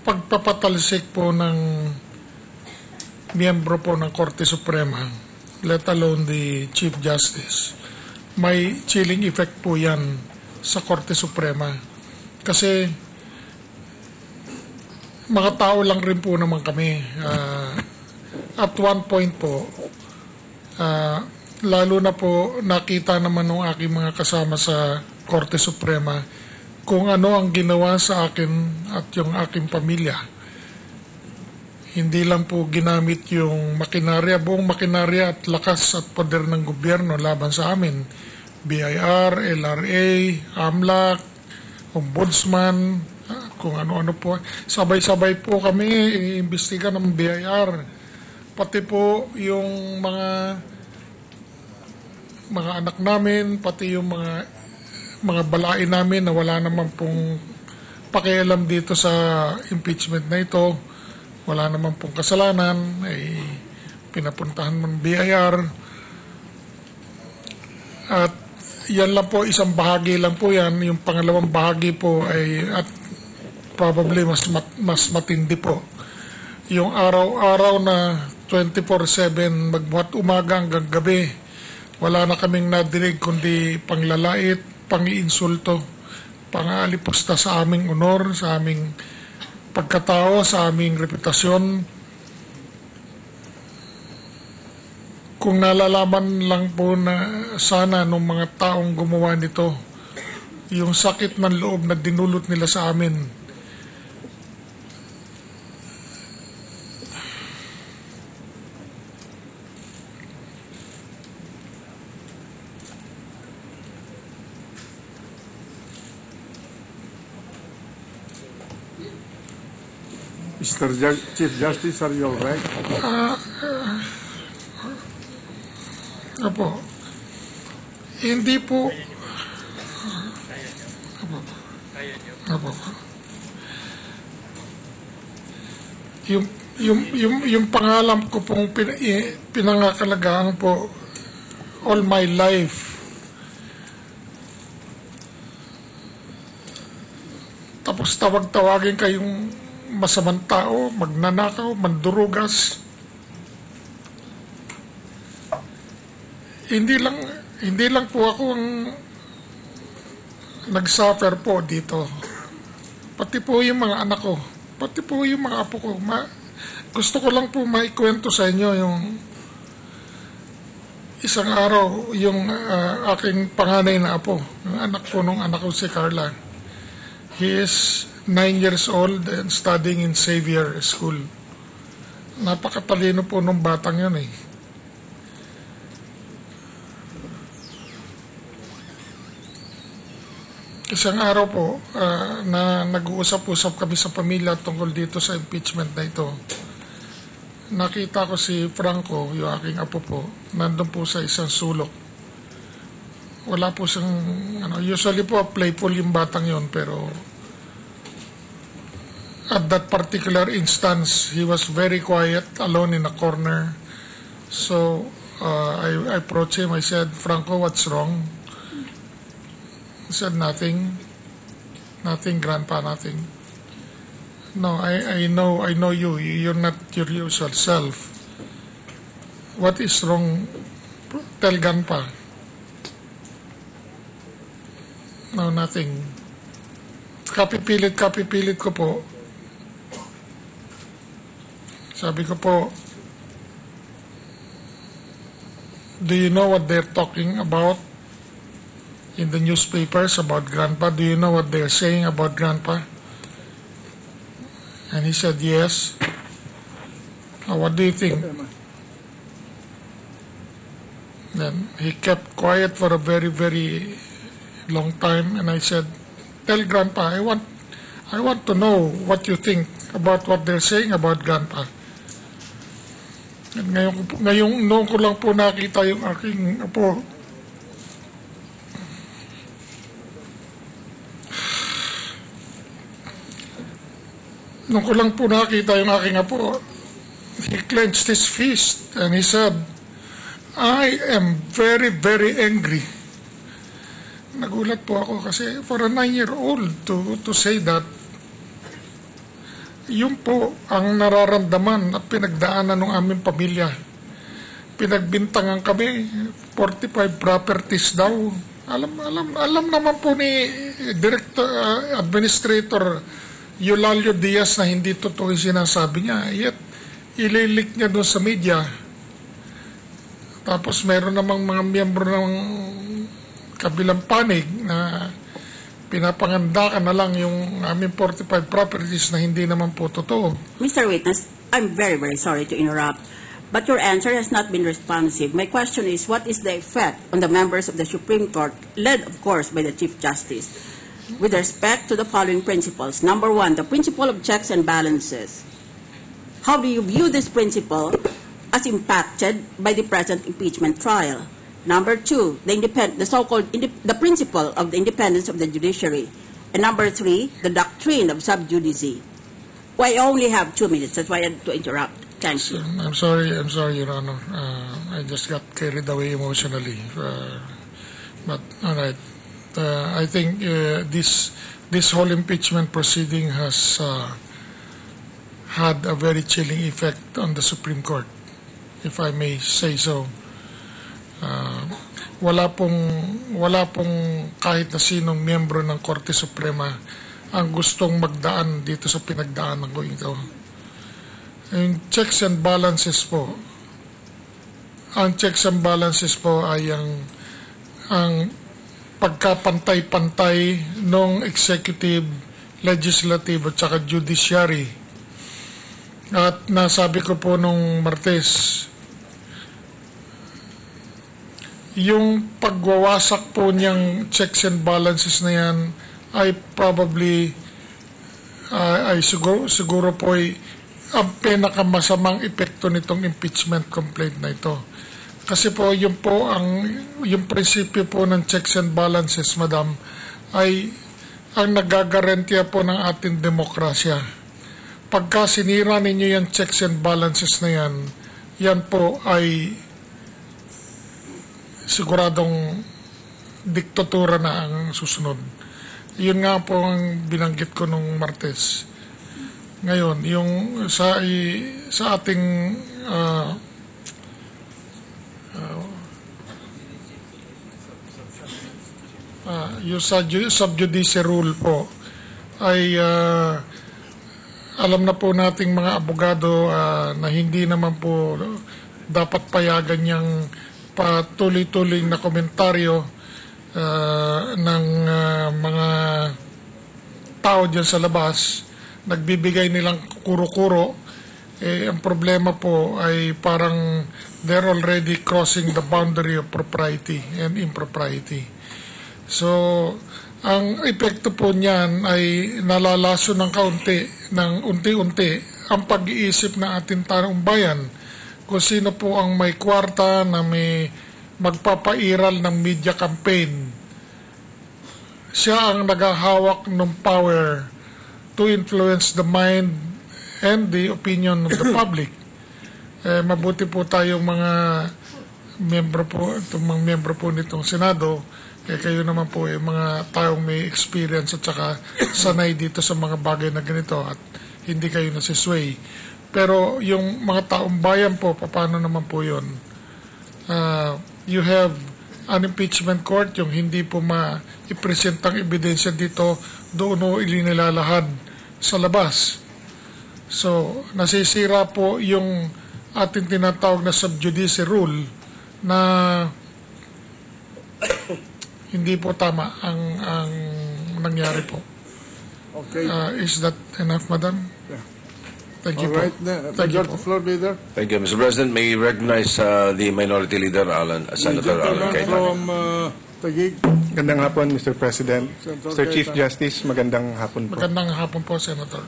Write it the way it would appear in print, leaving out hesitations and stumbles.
pagpapatalsik po ng miyembro po ng Korte Suprema, let alone the Chief Justice, may chilling effect po yan sa Korte Suprema. Kasi mga tao lang rin po naman kami. At one point po, lalo na po nakita naman ng aking mga kasama sa Korte Suprema kung ano ang ginawa sa akin at yung aking pamilya. Hindi lang po ginamit yung makinarya, buong makinarya at lakas at poder ng gobyerno laban sa amin. BIR, LRA, AMLAC, Ombudsman, kung ano-ano po. Sabay-sabay po kami iimbestiga ng BIR. Pati po yung mga anak namin, pati yung mga balain namin na wala naman pong pakialam dito sa impeachment na ito. Wala naman pong kasalanan, ay pinapuntahan ng BIR. At yan lang po, isang bahagi lang po yan. Yung pangalawang bahagi po ay, at probably mas matindi po, yung araw-araw na 24/7 magbuhat umaga hanggang gabi, wala na kaming nadinig kundi panglalait, pangiinsulto, pangalipusta sa aming honor, sa aming pagkatao, sa aming reputasyon. Kung nalalaman lang po na sana nung mga taong gumawa nito, yung sakit ng loob na dinulot nila sa amin. Mr. Chief Justice, are you all right? Apo, hindi po. Apo. Yung pangalan ko pong pinangakalagaan po all my life. Tapos tawagin kayong masamang tao, magnanakaw, mandurugas. Hindi lang po ako ang nagsuffer po dito. Pati po yung mga anak ko, pati po yung mga apo ko. Gusto ko lang po maikwento sa inyo yung isang araw, yung aking panganay na apo, yung anak po nung anak ko si Carla. He is 9 years old and studying in Xavier School. Napakatalino po nung batang yun eh. Isang araw po na nag-uusap-usap kami sa pamilya tungkol dito sa impeachment na ito. Nakita ko si Franco, yung aking apo po, nandun po sa isang sulok. Wala po siyang, usually po playful yung batang yon, pero at that particular instance, he was very quiet, alone in a corner. So I approached him. I said, "Franco, what's wrong?" He said, "Nothing. Nothing, Grandpa, nothing." "No, I know you. You're not your usual self. What is wrong? Tell Grandpa." "No, nothing." Kapipilit ko po. Sabi ko po, "Do you know what they're talking about in the newspapers about Grandpa? Do you know what they're saying about Grandpa?" And he said, "Yes." "What do you think?" Then he kept quiet for a very, very long time, and I said, "Tell Grandpa, I want to know what you think about what they're saying about Grandpa." At noon ko lang po nakita yung aking apo. Noon ko lang po nakita yung aking apo. He clenched his fist and he said, "I am very, very angry." Nagulat po ako kasi for a 9-year-old to say that, Yun po ang nararamdaman at pinagdaanan ng aming pamilya. Pinagbintangan kami, 45 properties daw. Alam naman po ni Administrator Eulalio Diaz na hindi totoo yung sinasabi niya. Yet, ililik niya doon sa media. Tapos meron namang mga miyembro ng kabilang panig na pinapangandakan na lang yung aming 45 properties na hindi naman po totoo. Mr. Witness, I'm very, very sorry to interrupt, but your answer has not been responsive. My question is, what is the effect on the members of the Supreme Court, led, of course, by the Chief Justice, with respect to the following principles? Number one, the principle of checks and balances. How do you view this principle as impacted by the present impeachment trial? Number two, the so-called the principle of the independence of the judiciary. And number three, the doctrine of sub judice. Well, I only have 2 minutes. That's why I had to interrupt. Thank you. I'm sorry, Your Honor. I just got carried away emotionally. But all right, I think this whole impeachment proceeding has had a very chilling effect on the Supreme Court, if I may say so. Wala pong kahit na sinong miyembro ng Korte Suprema ang gustong magdaan dito sa pinagdaanan ko ito. Yung checks and balances po, ang checks and balances po ay ang pagkapantay-pantay ng executive, legislative at saka judiciary. At nasabi ko po nung Martes, yung pagwawasak po niyang checks and balances na yan ay probably ay siguro po ay ang pinakamasamang epekto nitong impeachment complaint na ito. Kasi po yung prinsipyo po ng checks and balances, Madam, ay ang nagagarantiya po ng ating demokrasya. Pagka sinira ninyo yung checks and balances na yan po ay siguradong diktatura na ang susunod. Yun nga po ang binanggit ko nung Martes. Ngayon, yung sa ating yung sub judice rule po ay alam na po nating mga abogado na hindi naman po dapat payagan yung patuloy-tuloy na komentaryo ng mga tao dyan sa labas, nagbibigay nilang kuro-kuro. Ang problema po ay parang they're already crossing the boundary of propriety and impropriety. So, ang epekto po niyan ay nalalaso ng unti-unti ang pag-iisip ng ating taong bayan. Kung sino po ang may kwarta na may magpapairal ng media campaign, siya ang naghahawak ng power to influence the mind and the opinion of the public. Mabuti po tayong mga miyembro po nitong Senado, kayo naman po mga taong may experience at saka sanay dito sa mga bagay na ganito at hindi kayo nasisway. Pero yung mga taong bayan po, paano naman po yun? You have an impeachment court, yung hindi po ma-ipresentang ebidensya dito, doon o ilinilalahad sa labas. So, nasisira po yung ating tinatawag na sub judice rule na hindi po tama ang nangyari po. Okay. Is that enough, Madam? Yeah. Thank you All right. po. Thank you po. Floor leader. Thank you, Mr. President. May I recognize the Minority Leader, Senator Alan Gentleman Cayetano. from Taguig. Magandang hapon, Mr. President. Senator Sir Chief Cayetano. Justice, magandang hapon po. Magandang hapon po, Senator.